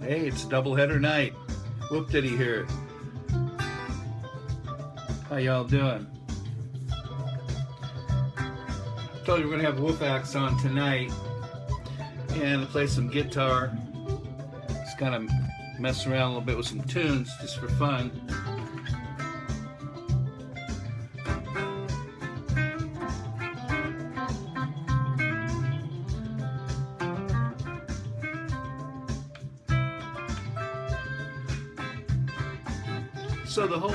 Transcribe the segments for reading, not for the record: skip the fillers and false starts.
Hey, it's doubleheader night. Whoop Ditty here. How y'all doing? I told you we're gonna have WooFAXX on tonight and play some guitar. Just kind of mess around a little bit with some tunes just for fun. So the whole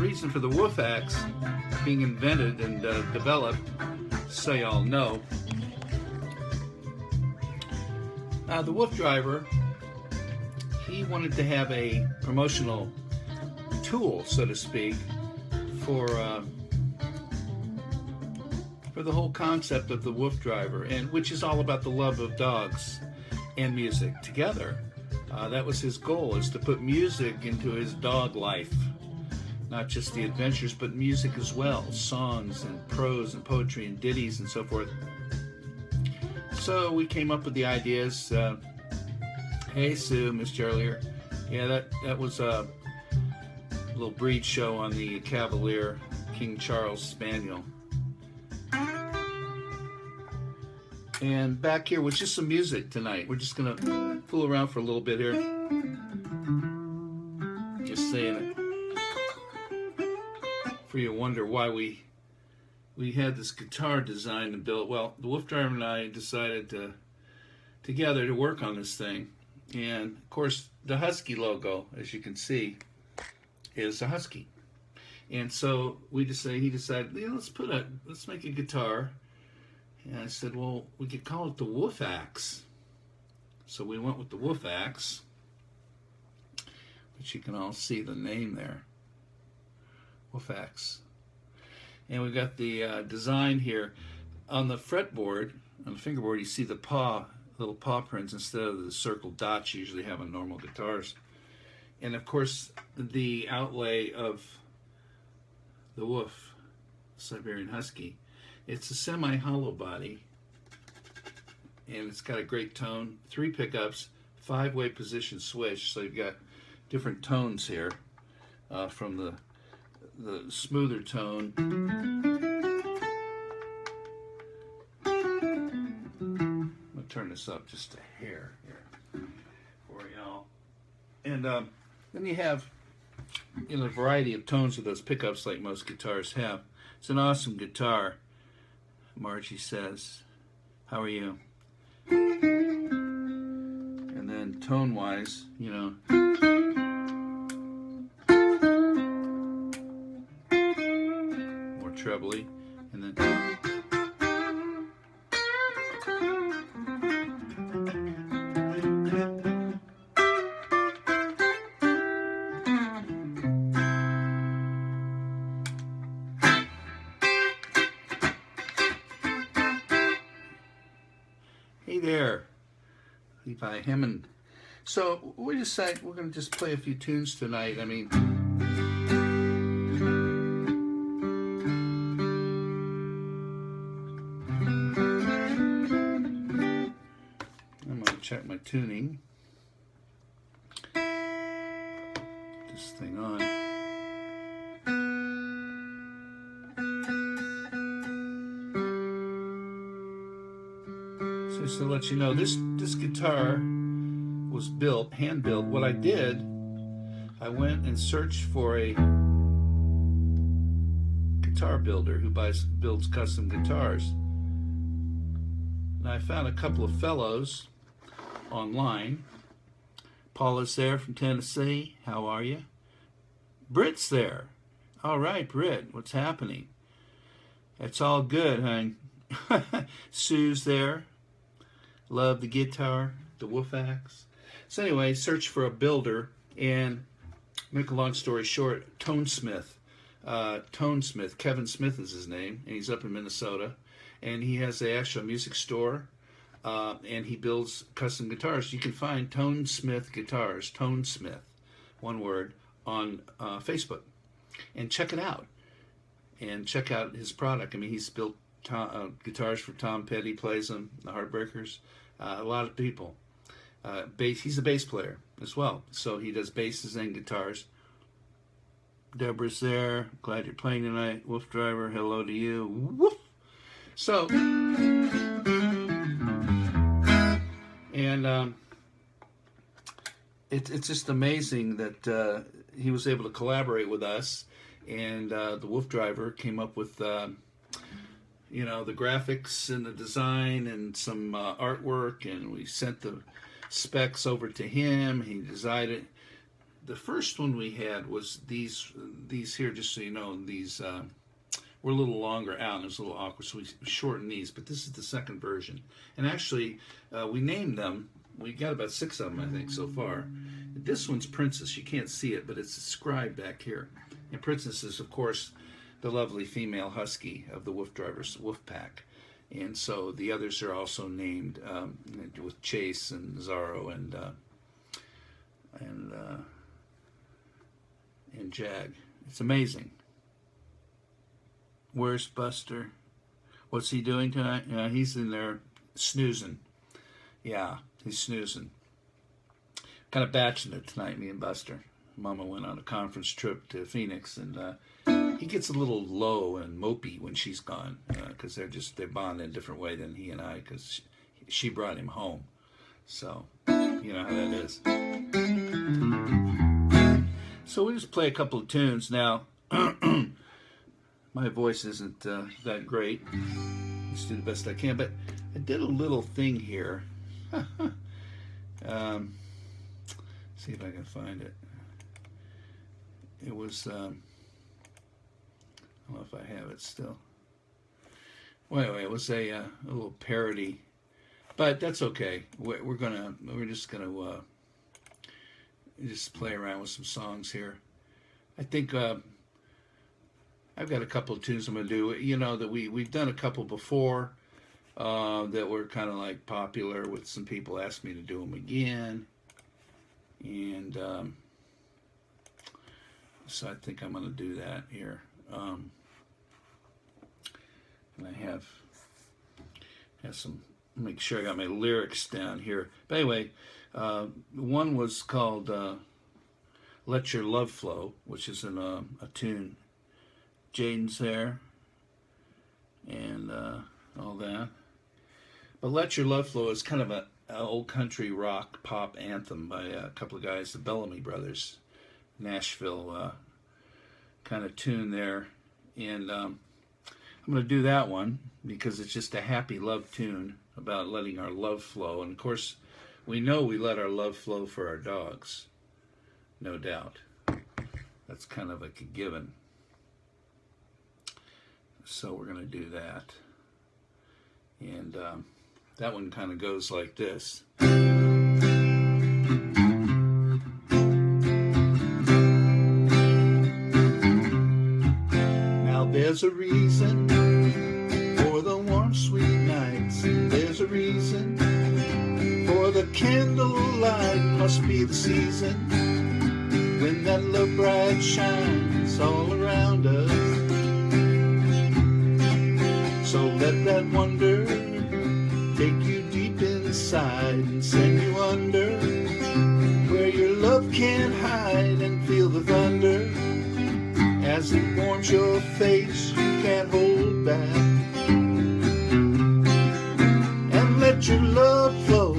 reason for the WooFAXX being invented and developed, so y'all know, the Woof driver, he wanted to have a promotional tool, so to speak, for the whole concept of the Woof driver, and which is all about the love of dogs and music together. That was his goal, is to put music into his dog life. Not just the adventures, but music as well. Songs and prose and poetry and ditties and so forth. So we came up with the ideas. Hey Sue, missed you earlier. Yeah, that was a little breed show on the Cavalier King Charles Spaniel. And back here with just some music tonight. We're just gonna fool around for a little bit here. Just saying it. For you wonder why we had this guitar designed and built. Well, the Woof driver and I decided together to work on this thing. And of course, the Husky logo, as you can see, is a husky. And so he decided, let's make a guitar. And I said, well, we could call it the WooFAXX. So we went with the WooFAXX, but you can all see the name there, WooFAXX. And we've got the design here. On the fretboard, on the fingerboard, you see the little paw prints instead of the circle dots you usually have on normal guitars. And of course, the outlay of the Woof, Siberian Husky. It's a semi-hollow body, and it's got a great tone, 3 pickups, 5-way position switch, so you've got different tones here, from the smoother tone I'm gonna turn this up just a hair here for y'all. And then you have a variety of tones of those pickups like most guitars have. It's an awesome guitar. Margie says, how are you? And then tone-wise, more trebly, and then hey there, Levi Hammond. So we decided we're going to just play a few tunes tonight. I mean, I'm going to check my tuning. Put this thing on. Just to let you know, this guitar was built, hand built. What I did, I went and searched for a guitar builder who builds custom guitars. And I found a couple of fellows online. Paula's there from Tennessee. How are you? Britt's there. All right, Britt, what's happening? It's all good, hon. Sue's there. Love the guitar, the WooFAXX. So anyway, search for a builder, and make a long story short, Tonesmith, Kevin Smith is his name, and he's up in Minnesota, and he has the actual music store, and he builds custom guitars. You can find Tonesmith Guitars, Tonesmith, one word, on Facebook, and check it out, and check out his product. I mean, he's built guitars for Tom Petty, plays them, the Heartbreakers, a lot of people. bass. He's a bass player as well, so he does basses and guitars. Deborah's there. Glad you're playing tonight. Woof Driver, hello to you. Woof. So, and it's just amazing that he was able to collaborate with us, and the Woof Driver came up with you know, the graphics and the design and some artwork, and we sent the specs over to him. He designed it. The first one we had was these here, just so you know, these were a little longer out, and it was a little awkward, so we shortened these, but this is the second version. And actually, we named them. We got about 6 of them, I think, so far. This one's Princess. You can't see it, but it's inscribed back here. And Princess is, of course, the lovely female husky of the Woof Drivers WooFAXX. And so the others are also named with Chase and Zorro and Jag. It's amazing. Where's Buster? What's he doing tonight? He's in there snoozing. Yeah, he's snoozing. Kind of batching it tonight, me and Buster. Mama went on a conference trip to Phoenix, and he gets a little low and mopey when she's gone, because they bond in a different way than he and I, because she brought him home. So, you know how that is. So we just play a couple of tunes. Now, my voice isn't that great. Just do the best I can, but I did a little thing here. See if I can find it. It was, I don't know if I have it still. Well, anyway, it was a little parody, but that's okay. We're just gonna just play around with some songs here. I think I've got a couple of tunes I'm gonna do. You know that we've done a couple before that were kind of like popular. With some people asked me to do them again, and so I think I'm going to do that here. And I have some, make sure I got my lyrics down here. But anyway, one was called Let Your Love Flow, which is in a tune. Jaden's there and all that. But Let Your Love Flow is kind of an old country rock pop anthem by a couple of guys, the Bellamy Brothers. Nashville kind of tune there, and I'm going to do that one because it's just a happy love tune about letting our love flow. And of course, we know we let our love flow for our dogs, no doubt. That's kind of like a given. So we're going to do that, and that one kind of goes like this. There's a reason for the warm, sweet nights. There's a reason for the candlelight. Must be the season when that love bright shines all around us. So let that wonder take you deep inside and send you under where your love can't hide, and feel the thunder as it warms your face, you can't hold back. And let your love flow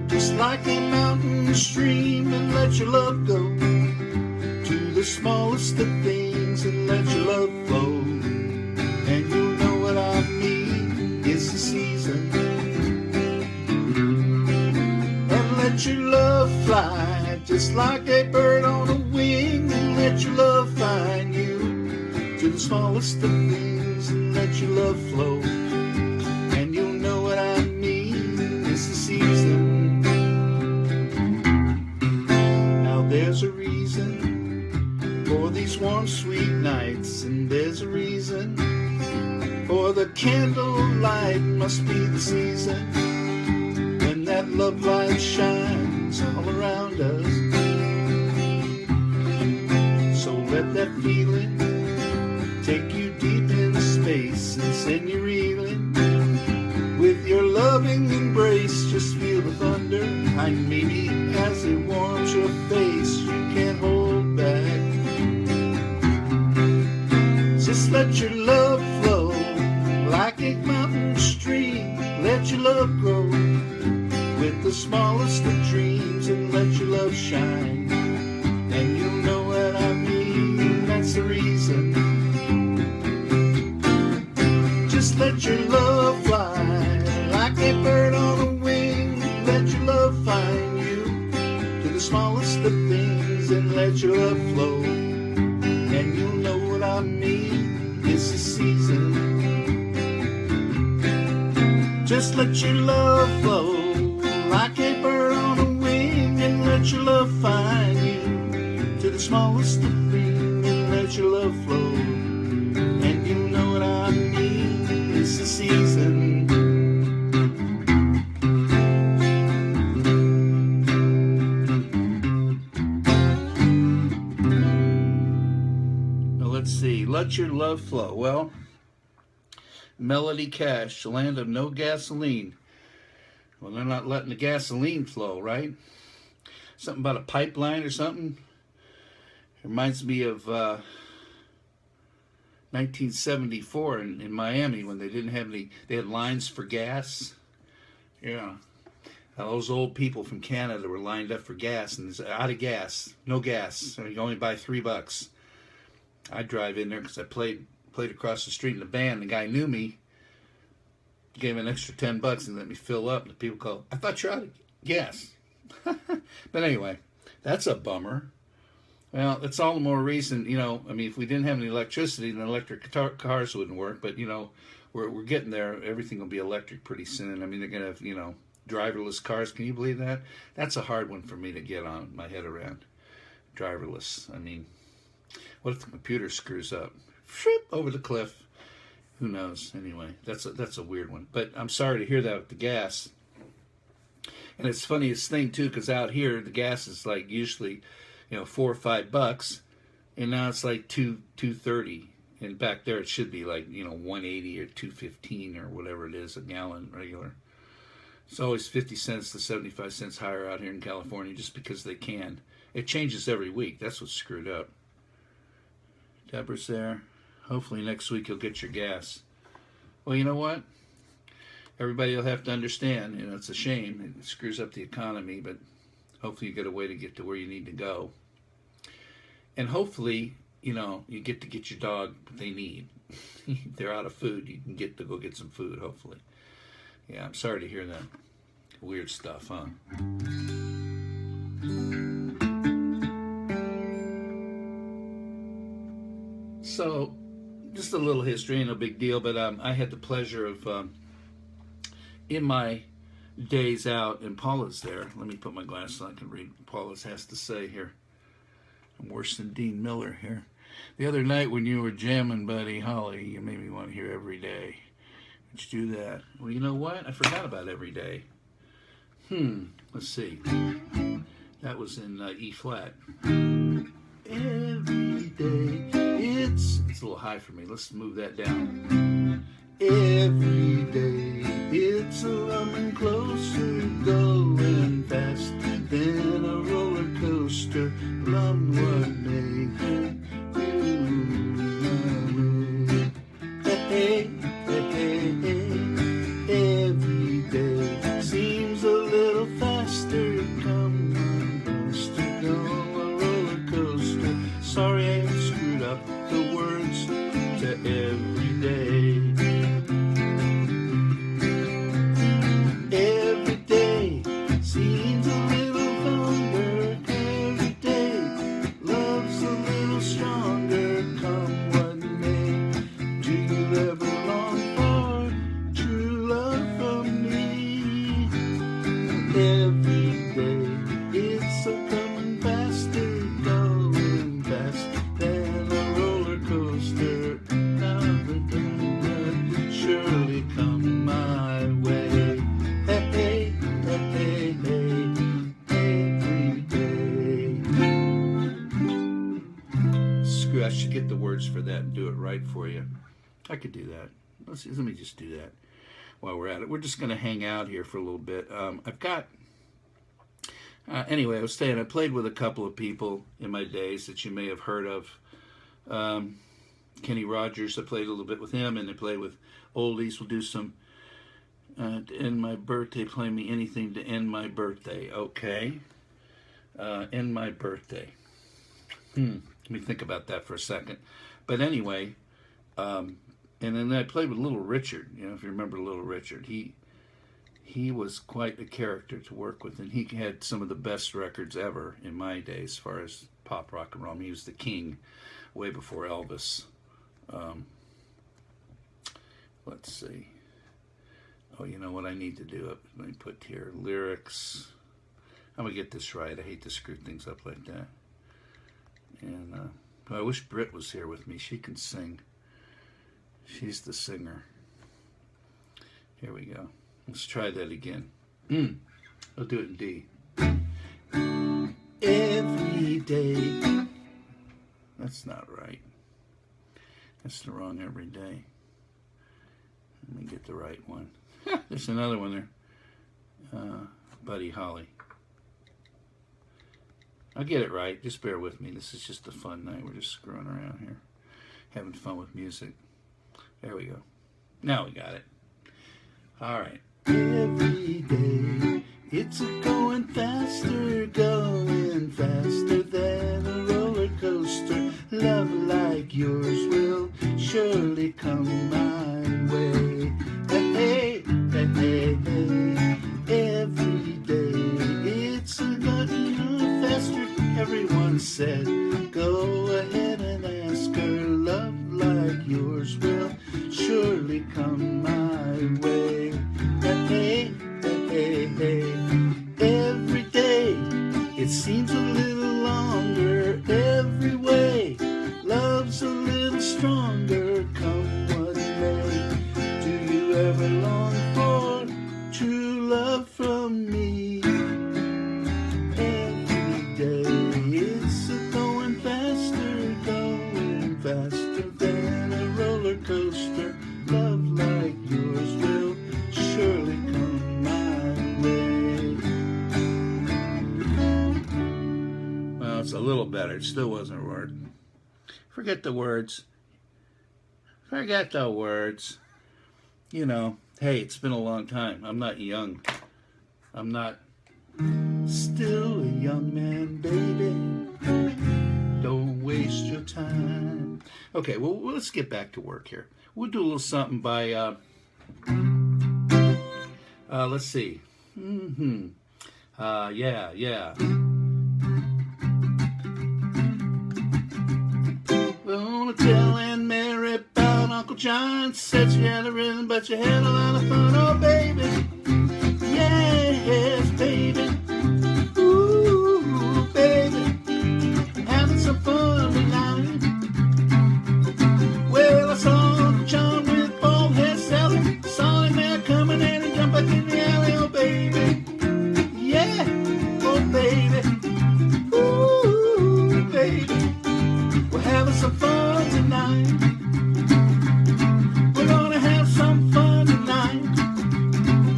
just like a mountain stream, and let your love go to the smallest of things, and let your love flow. And you'll know what I mean, it's the season. And let your love fly just like a bird on a wing, and let your love find you to the smallest of things, and let your love flow. And you'll know what I mean, it's the season. Now there's a reason for these warm, sweet nights, and there's a reason for the candlelight. Must be the season when that love light shines all around us. So let that feeling take you deep in space and send you reeling with your loving embrace. Just feel the thunder, how shine, maybe as it warms your face, you can't hold back. Just let your love flow like a mountain stream. Let your love grow with the smallest of dreams, and let your love shine. And you'll know what I mean, that's the reason. Just let your love fly like a bird on a wing. Let your love find you to the smallest of things, and let your love flow. And you'll know what I mean, it's the season. Just let your love flow like a bird on a wing, and let your love find you to the smallest of things, and let your love flow. And you know what I mean, it's the season. Now let's see, let your love flow. Well, Melody Cash, the land of no gasoline. Well, they're not letting the gasoline flow, right? Something about a pipeline or something. It reminds me of 1974 in Miami when they didn't have any, they had lines for gas. Yeah. Those old people from Canada were lined up for gas, and it's out of gas, no gas. So you only buy $3. I drive in there because I played across the street in the band. The guy knew me, gave me an extra $10 and let me fill up. And the people go, I thought you're out of gas. But anyway, that's a bummer. Well, it's all the more reason, you know, I mean, if we didn't have any electricity, then electric cars wouldn't work. But, you know, we're getting there. Everything will be electric pretty soon. I mean, they're going to have, you know, driverless cars. Can you believe that? That's a hard one for me to get on my head around. Driverless. I mean, what if the computer screws up? Over the cliff. Who knows? Anyway, that's a weird one. But I'm sorry to hear that with the gas. And it's the funniest thing too, because out here the gas is like usually, you know, $4 or $5, and now it's like $2.30. And back there it should be like, you know, $1.80 or $2.15 or whatever it is a gallon regular. It's always 50 cents to 75 cents higher out here in California just because they can. It changes every week. That's what's screwed up. Deborah's there. Hopefully next week you'll get your gas. Well, you know what? Everybody will have to understand, you know, it's a shame. It screws up the economy, but hopefully you get a way to get to where you need to go. And hopefully, you know, you get to get your dog what they need. If they're out of food, you can get to go get some food, hopefully. Yeah, I'm sorry to hear that. Weird stuff, huh? So, just a little history, ain't no big deal, but I had the pleasure of, in my days out, and Paula's there. Let me put my glasses on, I can read what Paula has to say here. I'm worse than Dean Miller here. The other night when you were jamming Buddy Holly, you made me want to hear Every Day. Would you do that? Well, you know what? I forgot about Every Day. Let's see. That was in E flat. Every day. It's a little high for me. Let's move that down. Every day it's a coming closer, going fast than a roller coaster. Love what may do my way. Hey, hey, hey, hey. Every day seems a little faster. Come on, buster, go a roller coaster. Sorry I screwed up the words to every day. Every day seems a little longer. Every day love's a little stronger. Come what may. Do you ever long for true love from me? Every day it's a coming faster, going fast than a roller coaster. Now the good surely come my way. Hey, hey, hey, hey, every day. Screw, I should get the words for that and do it right for you. I could do that. Let me just do that while we're at it. We're just going to hang out here for a little bit. I've got Anyway, I was saying I played with a couple of people in my days that you may have heard of. Kenny Rogers, I played a little bit with him, and I played with oldies. We'll do some to end my birthday. Play me anything to end my birthday. Okay. End my birthday. Let me think about that for a second. But anyway, and then I played with Little Richard. You know, if you remember Little Richard, he was quite a character to work with, and he had some of the best records ever in my day as far as pop rock and roll. I mean, he was the king way before Elvis. Let's see. Oh, you know what I need to do? Let me put here lyrics. I'm going to get this right. I hate to screw things up like that. And I wish Britt was here with me. She can sing. She's the singer. Here we go. Let's try that again. I'll do it in D. Every day. That's not right. That's the wrong every day. Let me get the right one. There's another one there. Buddy Holly. I'll get it right. Just bear with me. This is just a fun night. We're just screwing around here. Having fun with music. There we go. Now we got it. All right. Every day, it's going faster than a roller coaster. Love like yours will surely come my way. Hey, hey, hey, hey. Every day, it's going faster. Everyone said, go ahead and ask her. Love like yours will surely come my way. Hey, hey, hey, hey. Every day it seems a little longer. Every way love's a little stronger. Come what may. Do you ever long for true love from me? Every day it's going faster than a roller coaster. Love like yours will surely come my way. Well, it's a little better. It still wasn't a word. Forget the words. Forget the words. You know, hey, it's been a long time. I'm not young. I'm not still a young man, baby. Don't waste your time. Okay, well, let's get back to work here. We'll do a little something by, let's see. Yeah. Gonna tell Aunt Mary about Uncle John. Said she had a rhythm, but you had a lot of fun. Oh, baby. Yes, baby. Ooh, baby. Having some fun tonight. Well, I saw Uncle John with bald head Sally. Saw him there coming in and jump back in the alley. Oh, baby. Yeah. Oh, baby. Ooh, baby. We're having some fun tonight. We're gonna have some fun tonight.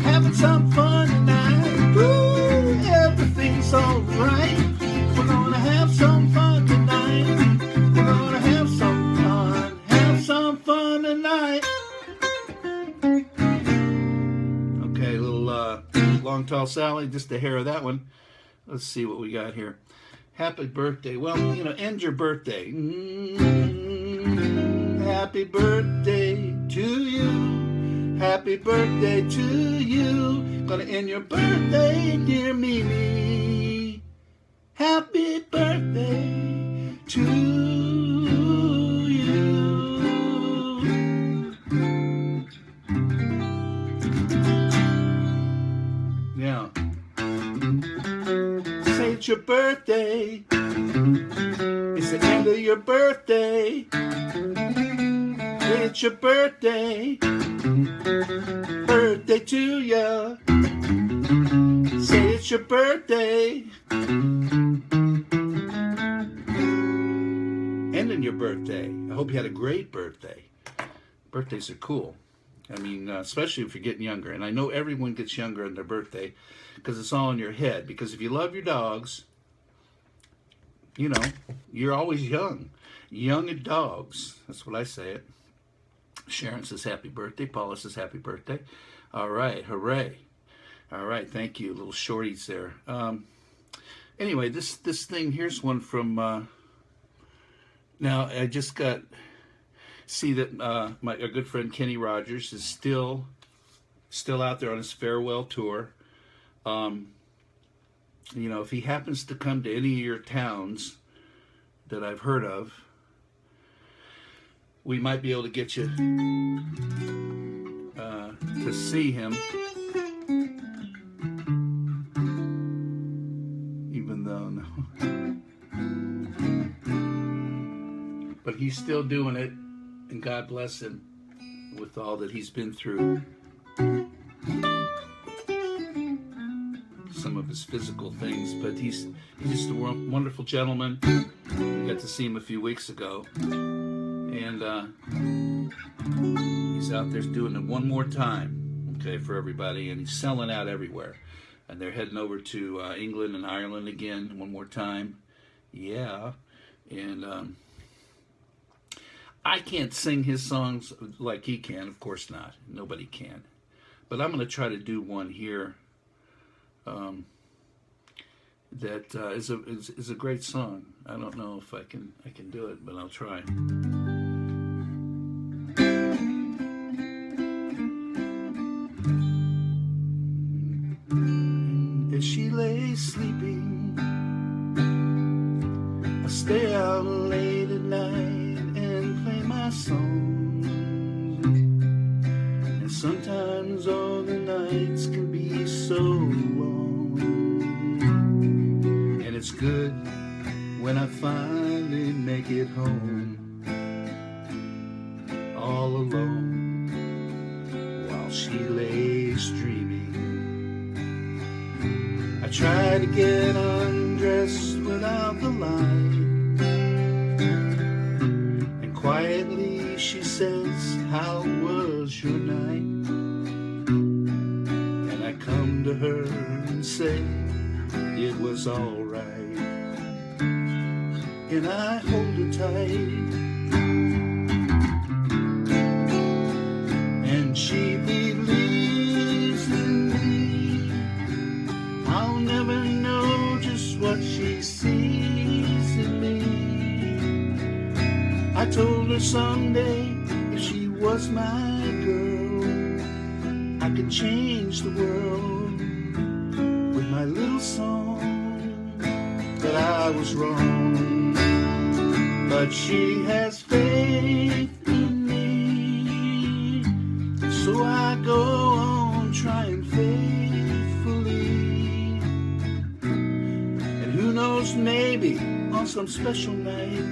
Having some fun tonight. Ooh, everything's alright. We're gonna have some fun tonight. We're gonna have some fun tonight. Okay, a little Long Tall Sally, just the hair of that one. Let's see what we got here. Happy birthday. Well, you know, end your birthday. Happy birthday to you. Happy birthday to you. Gonna end your birthday, dear Mimi. Happy birthday to you. Yeah. Say it's your birthday. It's the end of your birthday. It's your birthday. Birthday to ya. Say it's your birthday. Ending your birthday. I hope you had a great birthday. Birthdays are cool. I mean, especially if you're getting younger. And I know everyone gets younger on their birthday because it's all in your head. Because if you love your dogs, you know, you're always young. Young at dogs. That's what I say it. Sharon says happy birthday. Paula says happy birthday. All right. Hooray. All right. Thank you. Little shorties there. Anyway, this thing, here's one from, now I just see that our good friend Kenny Rogers is still out there on his farewell tour. You know, if he happens to come to any of your towns that I've heard of, we might be able to get you to see him. Even though, no. But he's still doing it, and God bless him with all that he's been through. Some of his physical things, but he's just a wonderful gentleman. We got to see him a few weeks ago, and he's out there doing it one more time, okay, for everybody, and he's selling out everywhere. And they're heading over to England and Ireland again one more time. Yeah, and I can't sing his songs like he can, of course not. Nobody can. But I'm going to try to do one here. That is a great song. I don't know if I can do it, but I'll try. As she lay sleeping, I stay out late at night and play my songs. And sometimes all the nights can be so long. And it's good when I finally make it home, all alone, while she lays dreaming. I try to get undressed without the light, and quietly she says, "How was your night?" And I come to her and say, "It was all right." And I hold her tight, and she believes in me. I'll never know just what she sees in me. I told her someday if she was my girl, I could change the world with my little song. But I was wrong. But she has faith in me, so I go on trying faithfully. And who knows, maybe on some special night,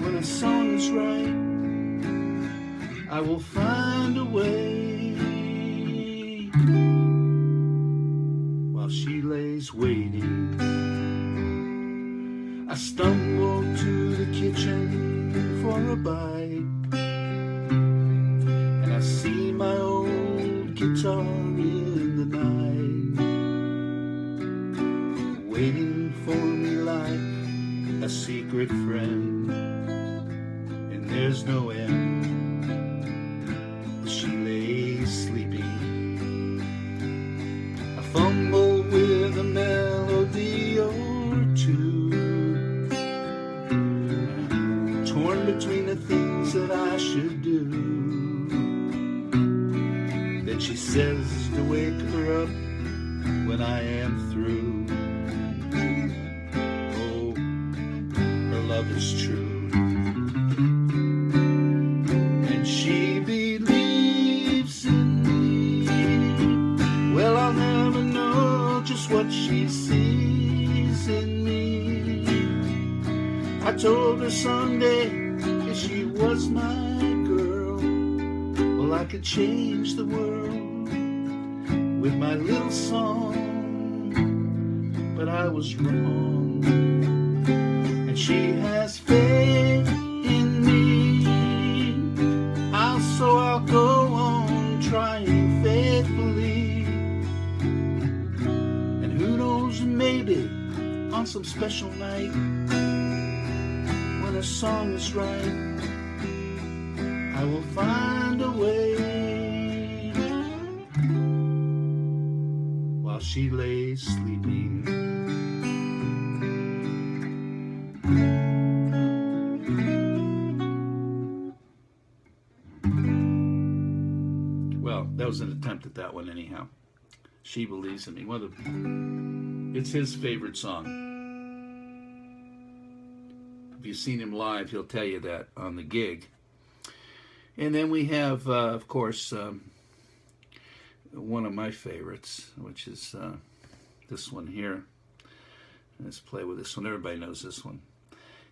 when a song is right, I will find a way. While she lays waiting, I stumble to the kitchen for a bite, and I see my old guitar in the night, waiting for me like a secret friend, and there's no end. She lays sleeping. I fumble with a melody or two, torn between the things that I should do. Then she says to wake her up when I am through. Oh, her love is true. And she believes in me. Well, I'll never know just what she sees in me. I told her someday if she was my girl, well, I could change the world with my little song. But I was wrong, and she has faith in me. So I'll go maybe on some special night, when a song is right, I will find a way, while she lays sleeping. Well, that was an attempt at that one anyhow. She Believes in Me. It's his favorite song. If you've seen him live, he'll tell you that on the gig. And then we have, of course, one of my favorites, which is this one here. Let's play with this one. Everybody knows this one.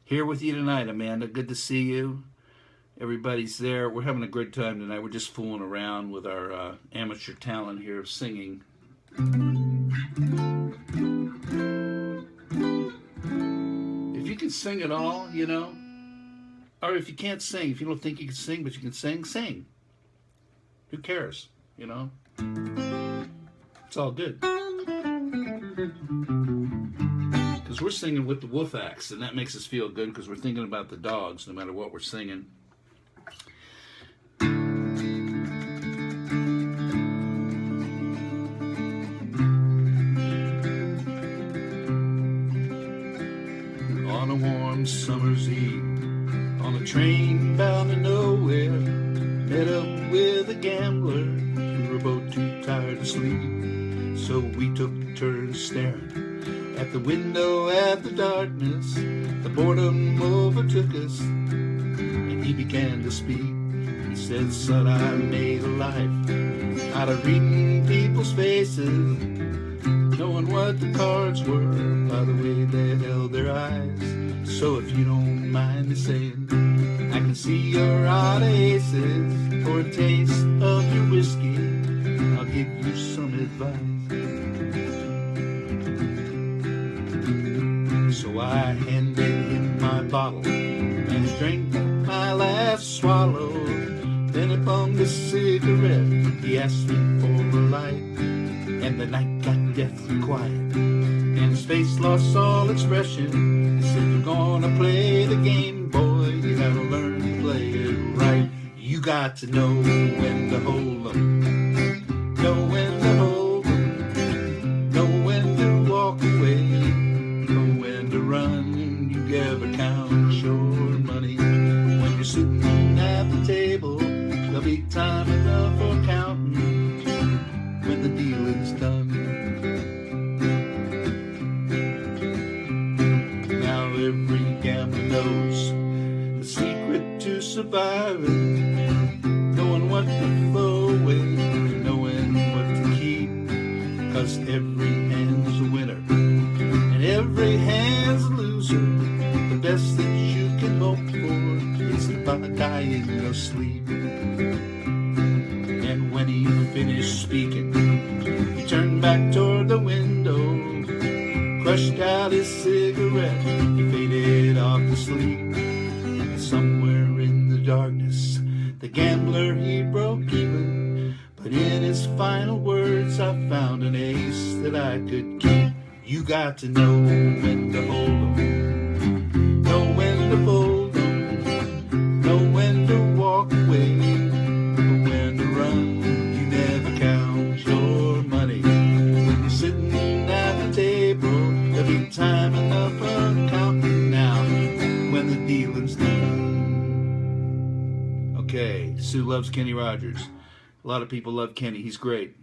Here with you tonight, Amanda. Good to see you. Everybody's there. We're having a good time tonight. We're just fooling around with our amateur talent here of singing. If you can sing at all, you know, or if you can't sing, if you don't think you can sing, but you can sing, sing. Who cares, you know? It's all good. Because we're singing with the WooFAXX, and that makes us feel good because we're thinking about the dogs no matter what we're singing. On a warm summer's eve, on a train bound to nowhere, met up with a gambler. We were both too tired to sleep, so we took turns staring at the window at the darkness. The boredom overtook us, and he began to speak. He said, son, I made a life out of reading people's faces, knowing what the cards were by the way they held their eyes. So if you don't mind me saying, I can see you're out of aces. For a taste of your whiskey, I'll give you some advice. So I handed him my bottle, and he drank my last swallow. Then he bummed a cigarette, he asked me for a light, and the night got deathly quiet, and his face lost all expression. He said, you're gonna play the game, boy, you gotta learn to play it right. You got to know when to hold 'em, know when to hold 'em, know when to walk away, know when to run. You never count your money when you're sitting at the table. There'll be time enough for counting when the dealing's done. Now every gambler knows the secret to surviving, knowing what to throw away, knowing what to keep. Cause every hand's a winner and every hand's a loser. The best that you can hope for is to die in your sleep. And when he finished speaking, he turned back toward the window, crushed out his cigarette, he faded off to sleep. And somewhere in the darkness, the gambler, he broke even, but in his final words, I found an ace that I could keep. You got to know when to hold 'em, know when to fold 'em, know when to walk away, know when to run. You never count your money when you're sitting at the table. There'll be time enough for counting now when the dealing's done. Okay, Sue loves Kenny Rogers. A lot of people love Kenny. He's great.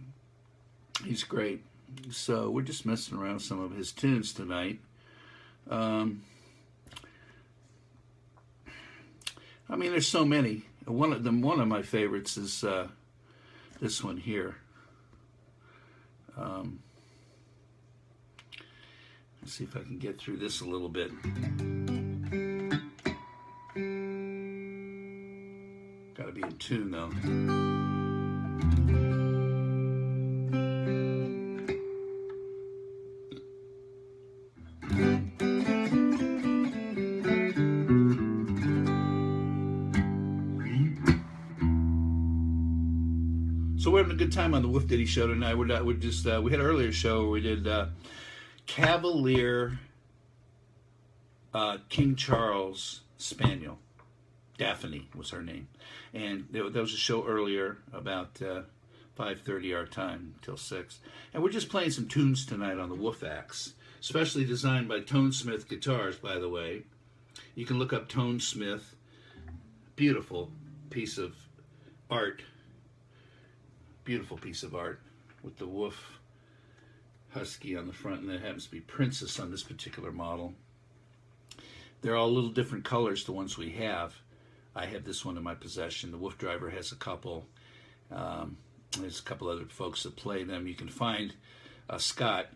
He's great. So we're just messing around with some of his tunes tonight. I mean, there's so many. One of my favorites is this one here. Let's see if I can get through this a little bit. Got to be in tune though. So we're having a good time on the Wolf Ditty show tonight. We had an earlier show where we did Cavalier King Charles Spaniel. Daphne was her name. And there was a show earlier about 5:30 our time till 6. And we're just playing some tunes tonight on the WooFAXX, specially designed by Tonesmith Guitars, by the way. You can look up Tonesmith. Beautiful piece of art. Beautiful piece of art with the WooF Husky on the front, and that happens to be Princess on this particular model. They're all a little different colors, the ones we have. I have this one in my possession. The WooF driver has a couple. There's a couple other folks that play them. You can find Scott,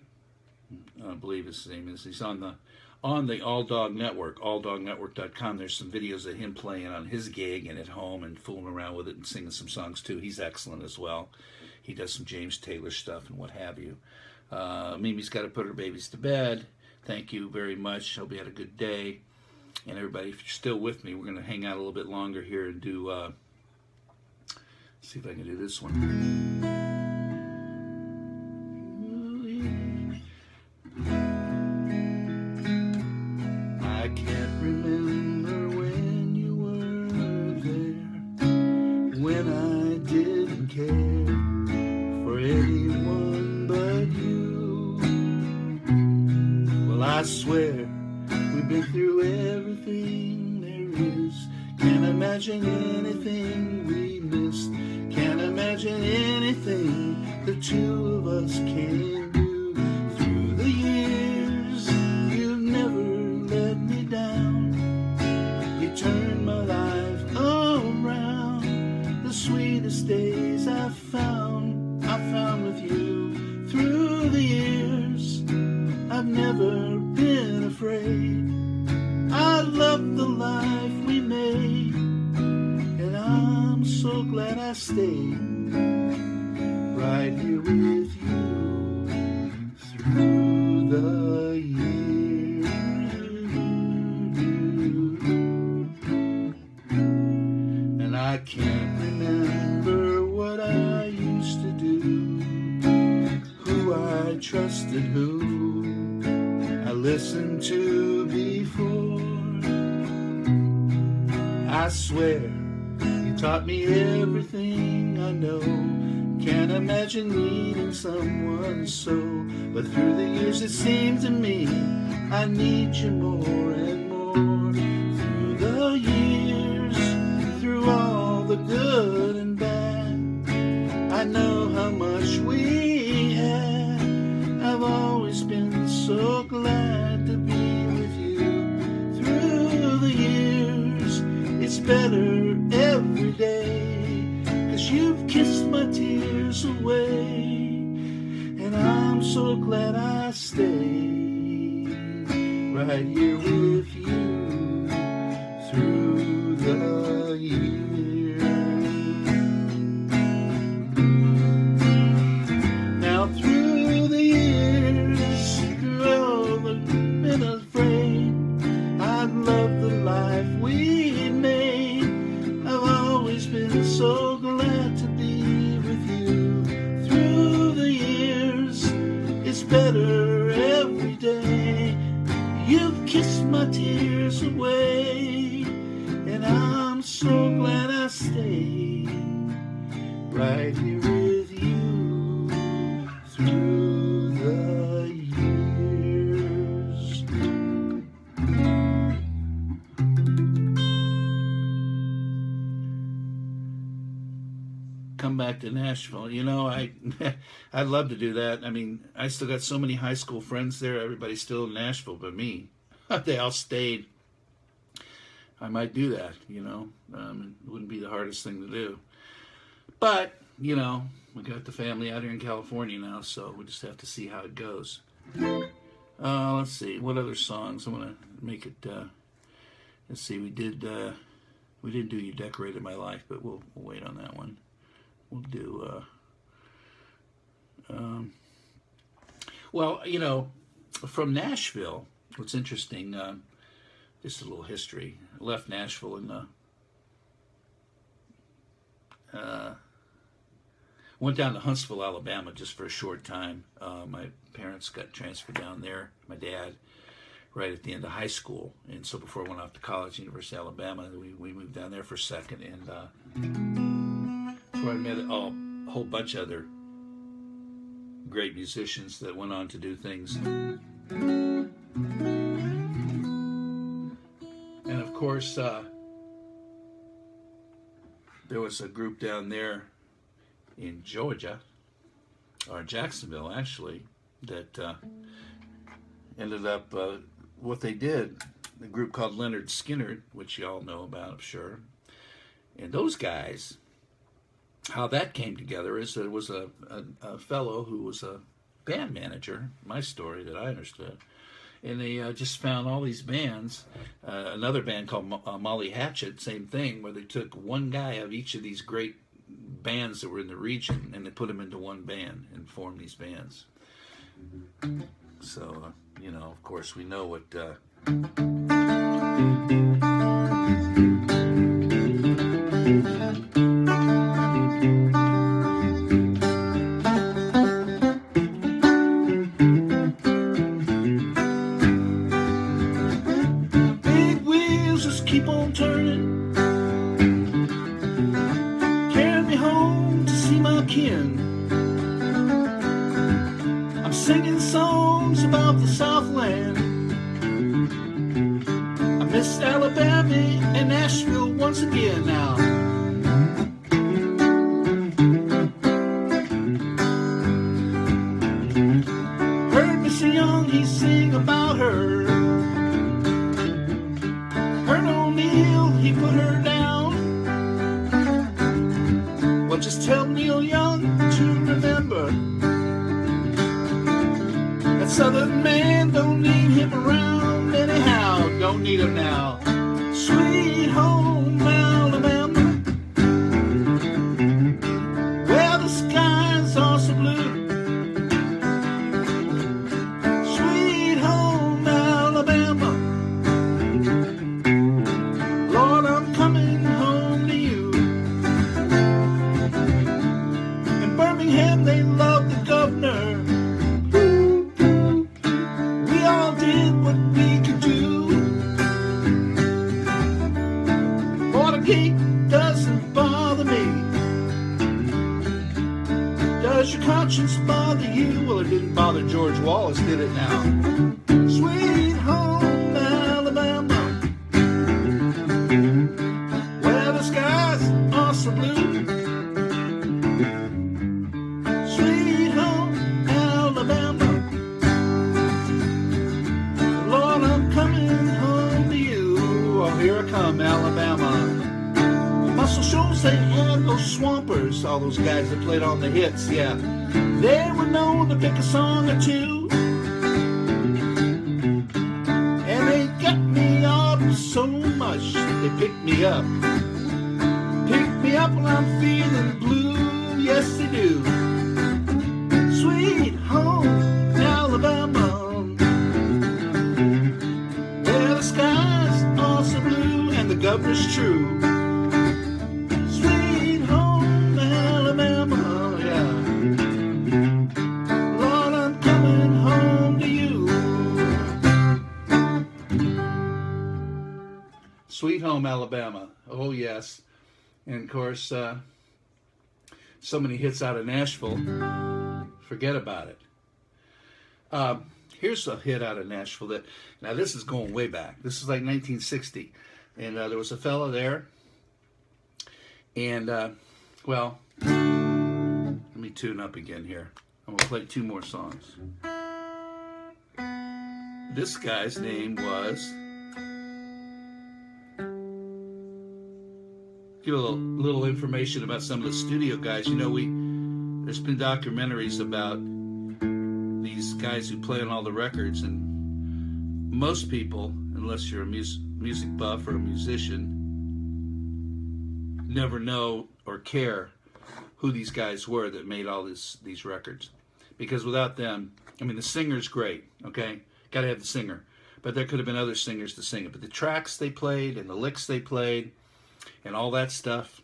I believe his name is. He's on the All Dog Network, alldognetwork.com. There's some videos of him playing on his gig and at home and fooling around with it and singing some songs too. He's excellent as well. He does some James Taylor stuff and what have you. Mimi's got to put her babies to bed. Thank you very much. Hope you had a good day. And everybody, if you're still with me, we're going to hang out a little bit longer here and do, see if I can do this one. I can't remember when you were there, when I didn't care for anyone but you. Well, I swear we've been through everything there is. Can't imagine anything we missed. Can't imagine anything the two of us can do. Through the years, you've never let me down. You turned my life around. The sweetest days I found with you. Through the years, I've never been afraid. I love the life we made, and I'm so glad I stayed right here with you through the years. And I can't remember what I used to do, who I trusted, who I listened to before. I swear you taught me everything I know. Can't imagine needing someone so. But through the years it seemed to me I need you more and more. Through the years, through all the good and bad, I know how much we had. I've always been so glad to be with you. Through the years, it's better every day, 'cause you've kissed my tears away. And I'm so glad I stayed right here with you through the years. Now through the years, through all the been afraid, I've loved the life we made. I've always been so glad to be with you. Through the years, it's better every day. You've kissed my tears away, and I'm so glad I stayed right here with you through the years. Come back to Nashville. You know, I'd love to do that. I mean, I still got so many high school friends there. Everybody's still in Nashville but me. They all stayed. I might do that, you know. It wouldn't be the hardest thing to do. But, you know, we got the family out here in California now, so we just have to see how it goes. Let's see. What other songs? I want to make it, let's see. We didn't do You Decorated My Life, but we'll wait on that one. We'll do, well, you know, from Nashville, what's interesting, just a little history. I left Nashville in Went down to Huntsville, Alabama, just for a short time. My parents got transferred down there. My dad, right at the end of high school, and so before I went off to college, University of Alabama, we moved down there for a second, and that's where I met a whole bunch of other great musicians that went on to do things. And of course, there was a group down there in Georgia, or Jacksonville actually, that ended up, what they did, a group called Leonard Skinner, which you all know about, I'm sure. And those guys, how that came together is that it was a fellow who was a band manager, my story that I understood, and they just found all these bands, another band called Molly Hatchet, same thing, where they took one guy of each of these great bands that were in the region, and they put them into one band and formed these bands. So, you know, of course, we know what... Big wheels just keep on turning, carry me home to see my kin. I'm singing songs about the Southland. I miss Alabama and Nashville once again now. Heard Mr. Young, he sing about her. Heard O'Neill, he put her down. Well, just tell Neil Young to remember, that Southern man don't need him around anyhow. Don't need him now. Sweet home Alabama, where the skies are so blue. Sweet home Alabama, Lord, I'm coming home to you. In Birmingham they love the governor. We all did what we could do. Watergate doesn't bother me. Does your conscience bother you? Well, it didn't bother George Wallace, did it now? Sweet home Alabama, where the skies are so blue. Sweet home Alabama, Lord, I'm coming home to you. Oh, here I come, Alabama. Muscle Shoals, they had those swampers, all those guys that played on the hits, yeah. They were known to pick a song or two, and they got me up so much, they picked me up. Pick me up when I'm feeling blue, yes they do. Sweet home Alabama, where the skies are so blue and the governor's true. Sweet home Alabama, yeah. Lord, I'm coming home to you. Sweet home Alabama, oh yes. And of course, so many hits out of Nashville, forget about it. Here's a hit out of Nashville that, now this is going way back. This is like 1960. And there was a fella there. And, well, let me tune up again here. I'm going to play two more songs. This guy's name was... Give a little information about some of the studio guys. You know, there's been documentaries about these guys who play on all the records, and most people, unless you're a music buff or a musician, never know or care who these guys were that made all these records. Because without them, I mean, the singer's great, okay? Got to have the singer. But there could have been other singers to sing it. But the tracks they played and the licks they played and all that stuff,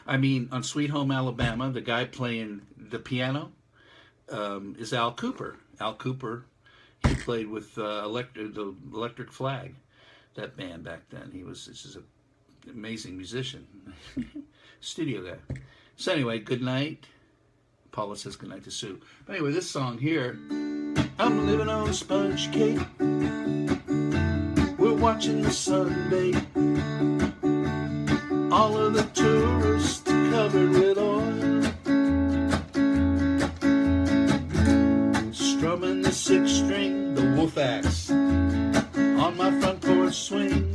I mean, on Sweet Home Alabama, the guy playing the piano is Al Cooper. Al Cooper, he played with the Electric Flag, that band back then. He was just an amazing musician, studio guy. So anyway, Goodnight. Paula says goodnight to Sue. But anyway, this song here, I'm living on a sponge cake. We're watching the sun bathe. All of the tourists covered with oil, strumming the sixth string, the WooFAXX, on my front porch swing.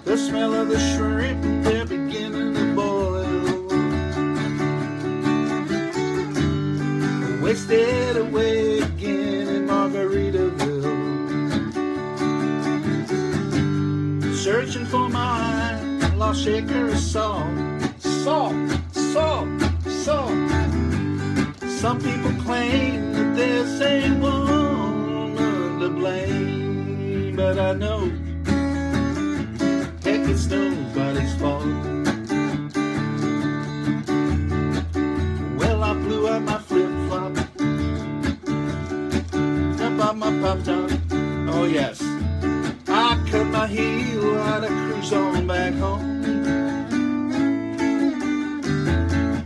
The smell of the shrimp, they're beginning to boil. Wasted away again in Margaritaville, searching for my lost shaker of salt. Salt, salt, salt. Some people claim that there's a woman to blame, but I know, heck, it's nobody's fault. Well, I blew out my flip-flop, up on my pop-top. Oh yes, I cut my heel out of cruise on back home.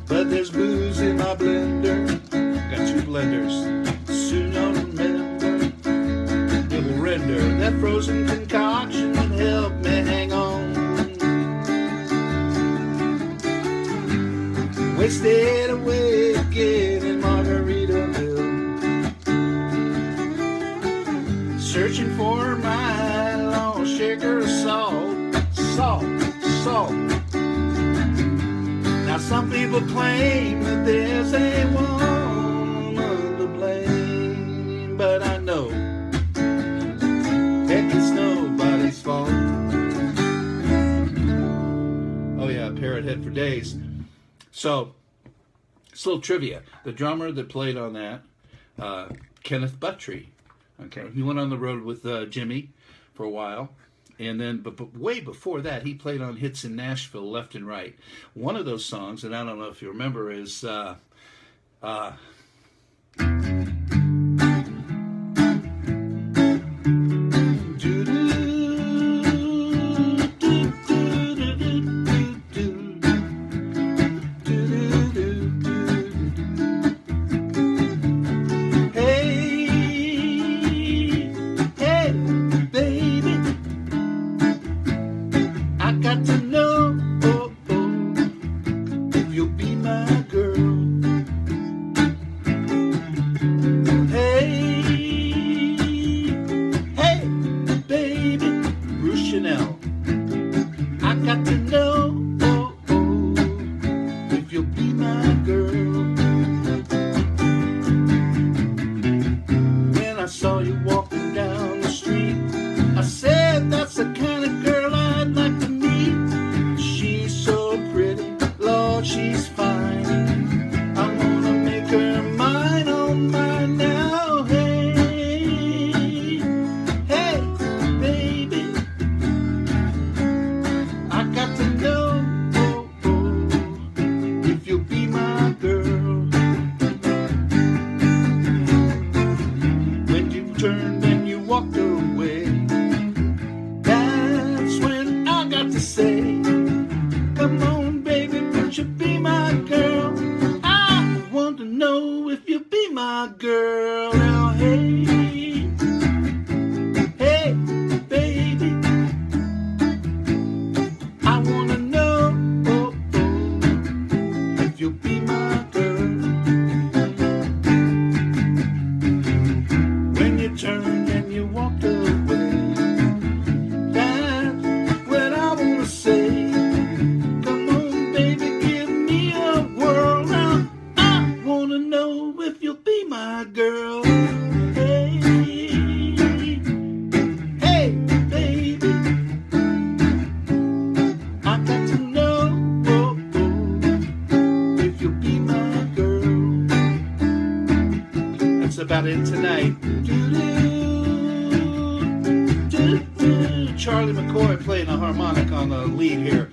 But there's booze in my blender. Got two blenders. Soon I'll remember. It will render that frozen concoction and help me hang on. Wasted away again in Margaritaville, searching for my lost shaker of salt. Salt, salt. Now some people claim that there's a woman to blame, but I know, heck, it's nobody's fault. Oh yeah, parrot head for days. So, it's a little trivia. The drummer that played on that, Kenneth Buttrey, okay, he went on the road with Jimmy for a while. And then, but way before that, he played on hits in Nashville left and right. One of those songs, and I don't know if you remember, is about it tonight. Charlie McCoy playing a harmonic on the lead here.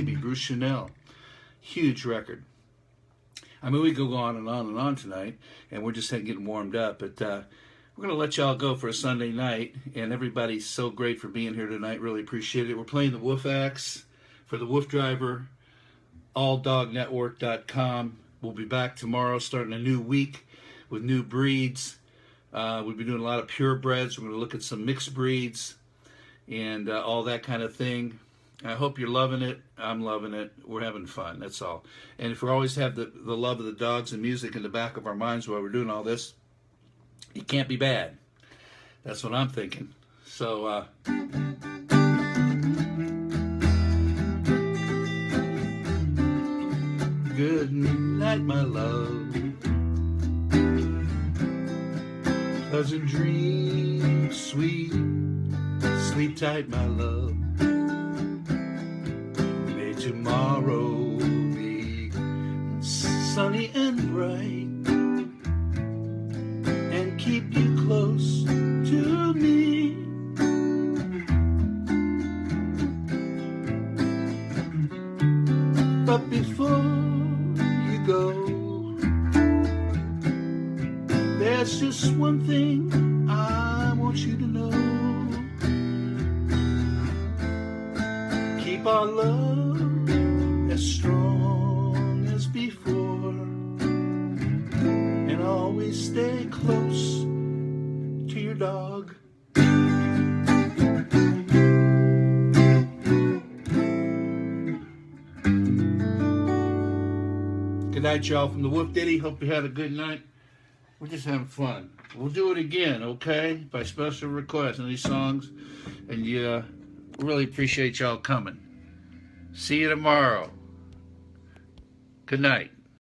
Baby, Bruce Chanel. Huge record. I mean, we could go on and on and on tonight, and we're just getting warmed up. But we're going to let y'all go for a Sunday night, and everybody's so great for being here tonight. Really appreciate it. We're playing the WooFAXX for the Woof Driver, alldognetwork.com. We'll be back tomorrow, starting a new week with new breeds. We'll be doing a lot of purebreds. We're going to look at some mixed breeds and all that kind of thing. I hope you're loving it. I'm loving it. We're having fun. That's all. And if we always have the love of the dogs and music in the back of our minds while we're doing all this, it can't be bad. That's what I'm thinking. So, good night, my love. Pleasant dreams, sweet. Sleep tight, my love. May tomorrow be sunny and bright, and keep you close to me. But before you go, there's just one thing I want you to know. Keep our love as strong as before, and always stay close to your dog. Good night, y'all, from the Woof Ditty. Hope you had a good night. We're just having fun. We'll do it again, okay? By special request on these songs. And really appreciate y'all coming. See you tomorrow. Good night.